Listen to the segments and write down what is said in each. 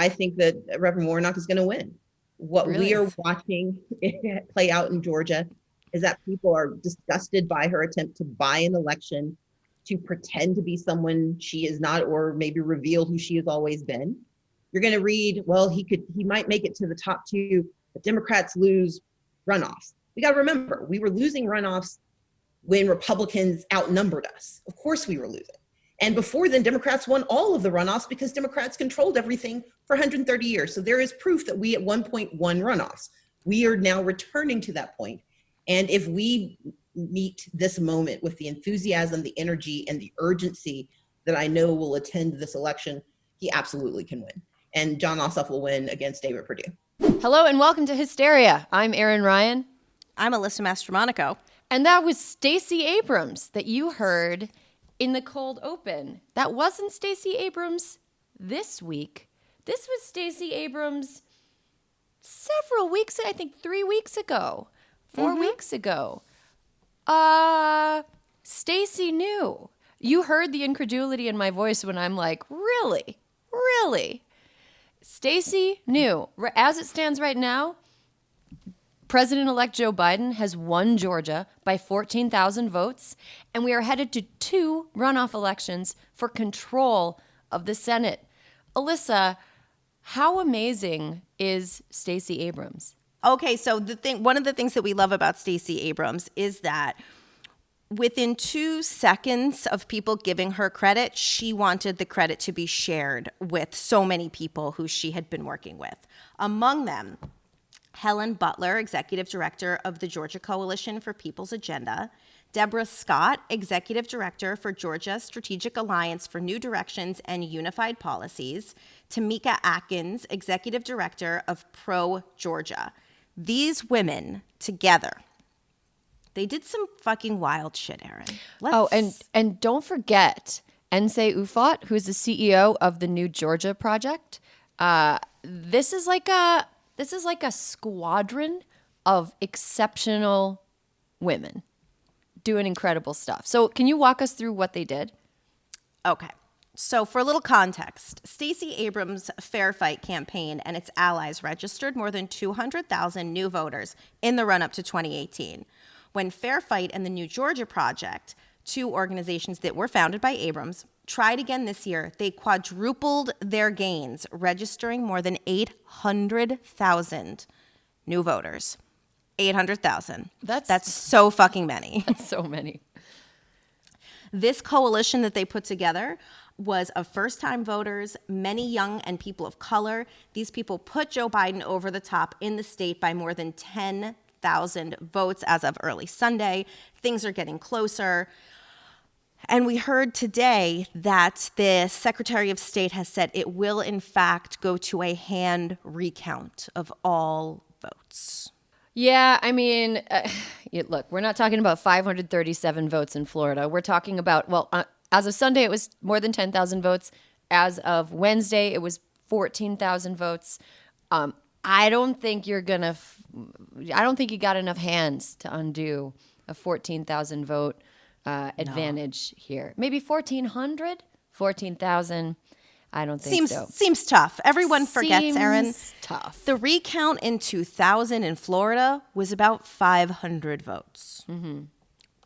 I think that Reverend Warnock is going to win. What Really? we are watching play out in Georgia is that people are disgusted by her attempt to buy an election, to pretend to be someone she is not, or maybe reveal who she has always been. You're going to read, well, he might make it to the top two, but Democrats lose runoffs. We got to remember, we were losing runoffs when Republicans outnumbered us. Of course we were losing. And before then, Democrats won all of the runoffs because Democrats controlled everything for 130 years. So there is proof that we at one point won runoffs. We are now returning to that point. And if we meet this moment with the enthusiasm, the energy, and the urgency that I know will attend this election, he absolutely can win. And Jon Ossoff will win against David Perdue. Hello and welcome to Hysteria. I'm Erin Ryan. I'm Alyssa Mastromonaco. And that was Stacey Abrams that you heard in the cold open. That wasn't Stacey Abrams this week. This was Stacey Abrams several weeks, I think 3 weeks ago, 4 weeks ago. Stacey knew. You heard the incredulity in my voice when I'm like, really? Really? Stacey knew. As it stands right now, President-elect Joe Biden has won Georgia by 14,000 votes, and we are headed to 2 runoff elections for control of the Senate. Alyssa, how amazing is Stacey Abrams? Okay, so one of the things that we love about Stacey Abrams is that within 2 seconds of people giving her credit, she wanted the credit to be shared with so many people who she had been working with. Among them, Helen Butler, Executive Director of the Georgia Coalition for People's Agenda, Deborah Scott, Executive Director for Georgia Strategic Alliance for New Directions and Unified Policies, Tamika Atkins, Executive Director of Pro Georgia. These women together, they did some fucking wild shit, Erin. And don't forget Nsé Ufot, who is the CEO of the New Georgia Project. This is like a squadron of exceptional women doing incredible stuff. So can you walk us through what they did? Okay. So for a little context, Stacey Abrams' Fair Fight campaign and its allies registered more than 200,000 new voters in the run-up to 2018. When Fair Fight and the New Georgia Project, 2 organizations that were founded by Abrams, tried again this year, they quadrupled their gains, registering more than 800,000 new voters. 800,000. That's so fucking many. That's so many. This coalition that they put together was of first-time voters, many young and people of color. These people put Joe Biden over the top in the state by more than 10,000 votes as of early Sunday. Things are getting closer. And we heard today that the Secretary of State has said it will, in fact, go to a hand recount of all votes. Yeah, I mean, look, we're not talking about 537 votes in Florida. We're talking about, as of Sunday, it was more than 10,000 votes. As of Wednesday, it was 14,000 votes. I don't think you got enough hands to undo a 14,000 vote advantage here. Maybe 1,400, 14,000. I don't think so. Seems tough. Everyone forgets, Erin. Tough. The recount in 2000 in Florida was about 500 votes.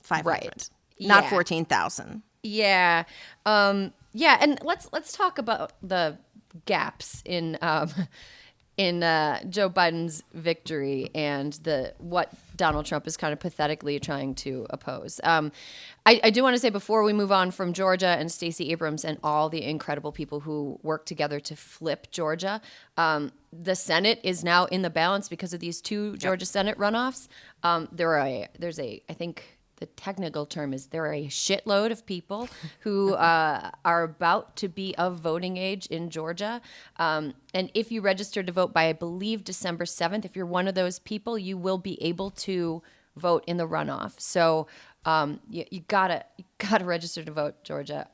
500. Right. Not 14,000. Yeah. And let's talk about the gaps in Joe Biden's victory and what Donald Trump is kind of pathetically trying to oppose. I do want to say before we move on from Georgia and Stacey Abrams and all the incredible people who worked together to flip Georgia, the Senate is now in the balance because of these 2 Georgia Senate runoffs. I think the technical term is there are a shitload of people who are about to be of voting age in Georgia. And if you register to vote by, I believe, December 7th, if you're one of those people, you will be able to vote in the runoff. So you gotta register to vote, Georgia.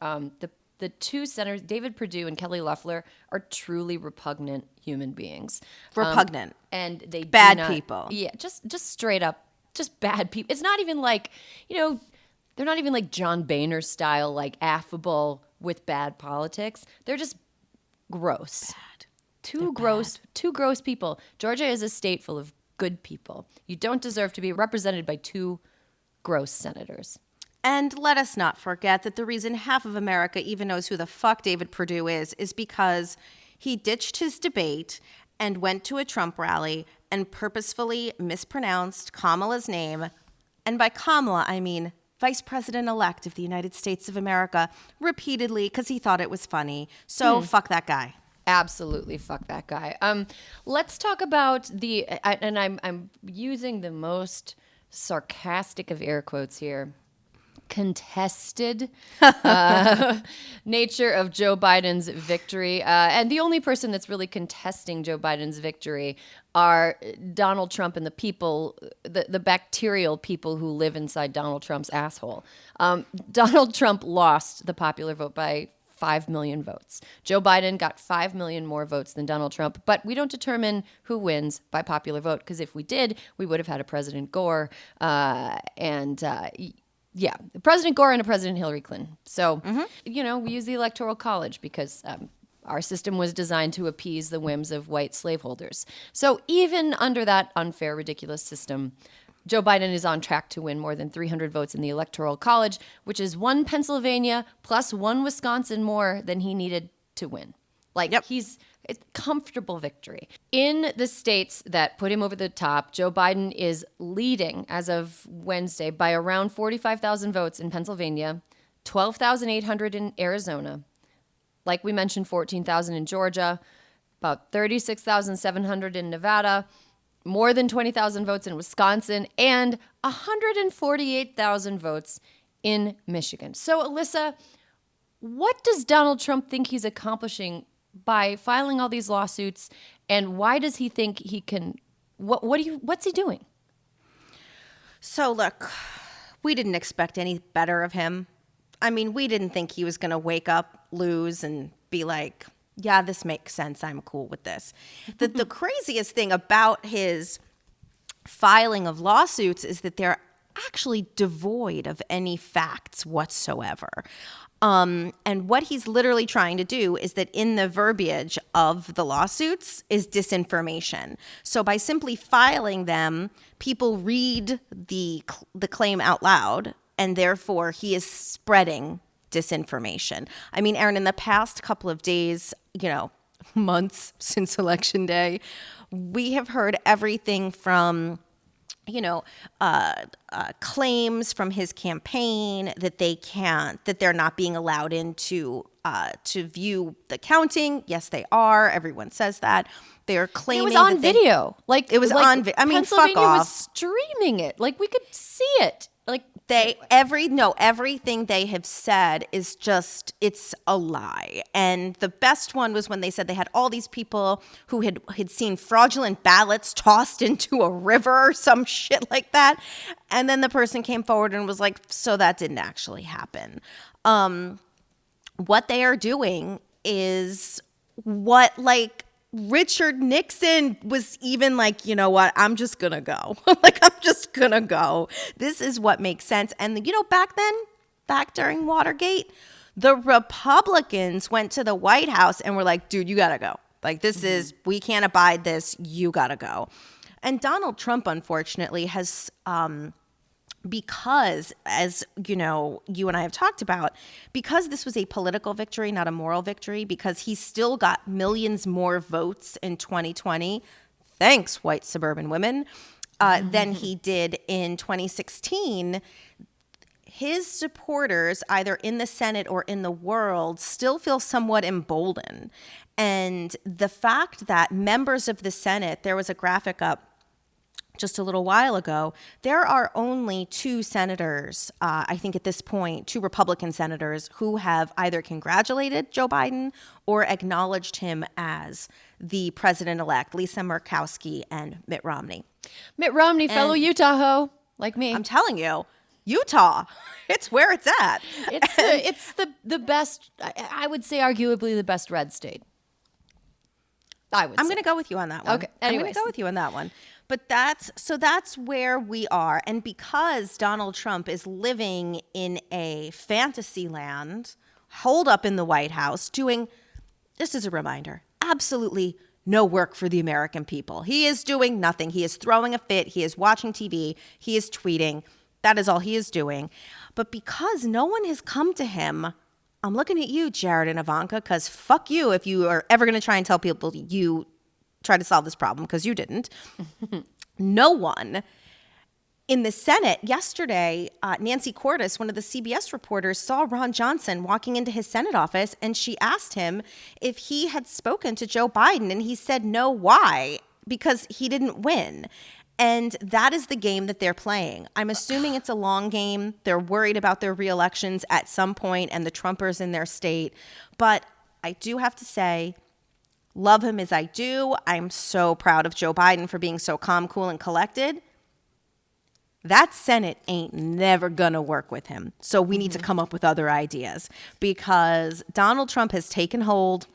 The 2 senators, David Perdue and Kelly Loeffler, are truly repugnant human beings. Repugnant. And they bad people. Yeah, just straight up. Just bad people. It's not even like, they're not even like John Boehner style, like affable with bad politics. They're just gross. Two gross people. Georgia is a state full of good people. You don't deserve to be represented by two gross senators. And let us not forget that the reason half of America even knows who the fuck David Perdue is because he ditched his debate and went to a Trump rally and purposefully mispronounced Kamala's name. And by Kamala, I mean Vice President-elect of the United States of America, repeatedly because he thought it was funny. So fuck that guy. Absolutely, fuck that guy. Let's talk about and I'm using the most sarcastic of air quotes here, contested nature of Joe Biden's victory. And the only person that's really contesting Joe Biden's victory are Donald Trump and the people, the bacterial people who live inside Donald Trump's asshole. Donald Trump lost the popular vote by 5 million votes. Joe Biden got 5 million more votes than Donald Trump, but we don't determine who wins by popular vote, because if we did, we would have had a President Gore President Gore and a President Hillary Clinton. So, we use the Electoral College because our system was designed to appease the whims of white slaveholders. So even under that unfair, ridiculous system, Joe Biden is on track to win more than 300 votes in the Electoral College, which is one Pennsylvania plus one Wisconsin more than he needed to win. He's a comfortable victory. In the states that put him over the top, Joe Biden is leading as of Wednesday by around 45,000 votes in Pennsylvania, 12,800 in Arizona, like we mentioned, 14,000 in Georgia, about 36,700 in Nevada, more than 20,000 votes in Wisconsin, and 148,000 votes in Michigan. So, Alyssa, what does Donald Trump think he's accomplishing by filing all these lawsuits, and why does he think he can? What's he doing? So, look, we didn't expect any better of him. I mean, we didn't think he was going to wake up, lose, and be like, yeah, this makes sense. I'm cool with this. The craziest thing about his filing of lawsuits is that they're actually devoid of any facts whatsoever. And what he's literally trying to do is that in the verbiage of the lawsuits is disinformation. So by simply filing them, people read the claim out loud, and therefore he is spreading disinformation. I mean, Erin, in the past couple of days, months since Election Day, we have heard everything from claims from his campaign that they're not being allowed in to view the counting. Yes, they are. Everyone says that. They're claiming it was on video. It was on video. I mean, Pennsylvania fuck off. was streaming it. We could see it. Everything they have said is just, it's a lie. And the best one was when they said they had all these people who had seen fraudulent ballots tossed into a river or some shit like that. And then the person came forward and was like, so that didn't actually happen. What they are doing is what Richard Nixon was even like, you know what, I'm just going to go. I'm just going to go. This is what makes sense. And, back during Watergate, the Republicans went to the White House and were like, dude, you got to go. We can't abide this. You got to go. And Donald Trump, unfortunately, has because, as you and I have talked about, because this was a political victory, not a moral victory, because he still got millions more votes in 2020, thanks, white suburban women, than he did in 2016, his supporters, either in the Senate or in the world, still feel somewhat emboldened. And the fact that members of the Senate, there was a graphic up just a little while ago, there are only two senators, I think at this point, two Republican senators who have either congratulated Joe Biden or acknowledged him as the president-elect, Lisa Murkowski and Mitt Romney. Mitt Romney, fellow Utah ho, like me. I'm telling you, Utah, it's where it's at. It's the best, I would say arguably the best red state. I'm going to go with you on that one. Okay. I'm going to go with you on that one. But that's where we are. And because Donald Trump is living in a fantasy land, holed up in the White House, doing, just as a reminder, absolutely no work for the American people. He is doing nothing. He is throwing a fit. He is watching TV. He is tweeting. That is all he is doing. But because no one has come to him, I'm looking at you, Jared and Ivanka, because fuck you if you are ever going to try and tell people you try to solve this problem, because you didn't. No one. In the Senate yesterday, Nancy Cordes, one of the CBS reporters, saw Ron Johnson walking into his Senate office, and she asked him if he had spoken to Joe Biden, and he said no. Why? Because he didn't win. And that is the game that they're playing. I'm assuming it's a long game. They're worried about their reelections at some point and the Trumpers in their state. But I do have to say, love him as I do. I'm so proud of Joe Biden for being so calm, cool, and collected. That Senate ain't never gonna work with him. So we need to come up with other ideas, because Donald Trump has taken hold.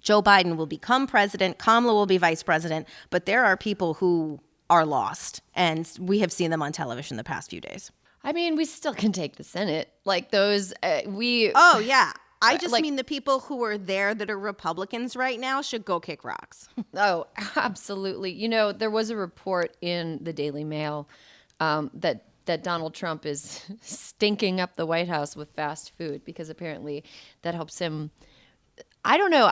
Joe Biden will become president. Kamala will be vice president. But there are people who are lost, and we have seen them on television the past few days. I mean, we still can take the Senate. Like those, Oh, yeah. I just mean the people who are there that are Republicans right now should go kick rocks. Oh, absolutely. You know, there was a report in the Daily Mail that Donald Trump is stinking up the White House with fast food, because apparently that helps him. I don't know.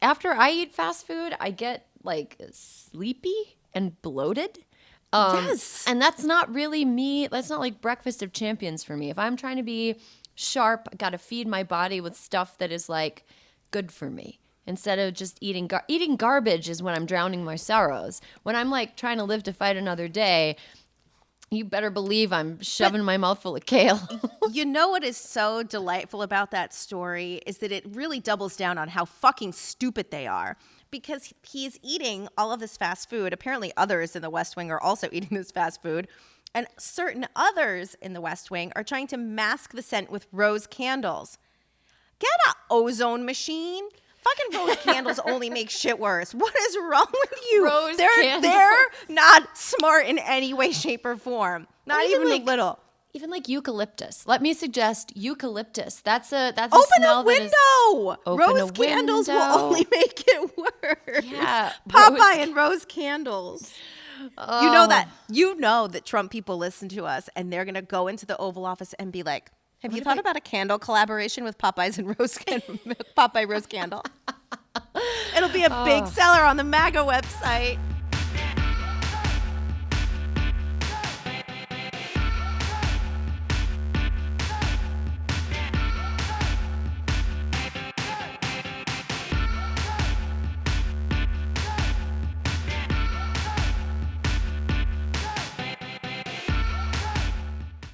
After I eat fast food, I get like sleepy and bloated. Yes. And that's not really me. That's not like breakfast of champions for me. If I'm trying to be sharp, I got to feed my body with stuff that is like good for me. Instead of just eating garbage is when I'm drowning my sorrows. When I'm like trying to live to fight another day, you better believe I'm shoving my mouth full of kale. You know what is so delightful about that story is that it really doubles down on how fucking stupid they are. Because he's eating all of this fast food. Apparently others in the West Wing are also eating this fast food. And certain others in the West Wing are trying to mask the scent with rose candles. Get an ozone machine. Fucking rose candles only make shit worse. What is wrong with you? They're not smart in any way, shape, or form. Not even a little. Even like eucalyptus. Let me suggest eucalyptus. That's a open smell a window. Rose candles will only make it worse. Yeah, Popeye and rose candles. Oh. You know that Trump people listen to us, and they're gonna go into the Oval Office and be like, "Have you thought about a candle collaboration with Popeyes and Popeye Rose Candle?" It'll be a big seller on the MAGA website.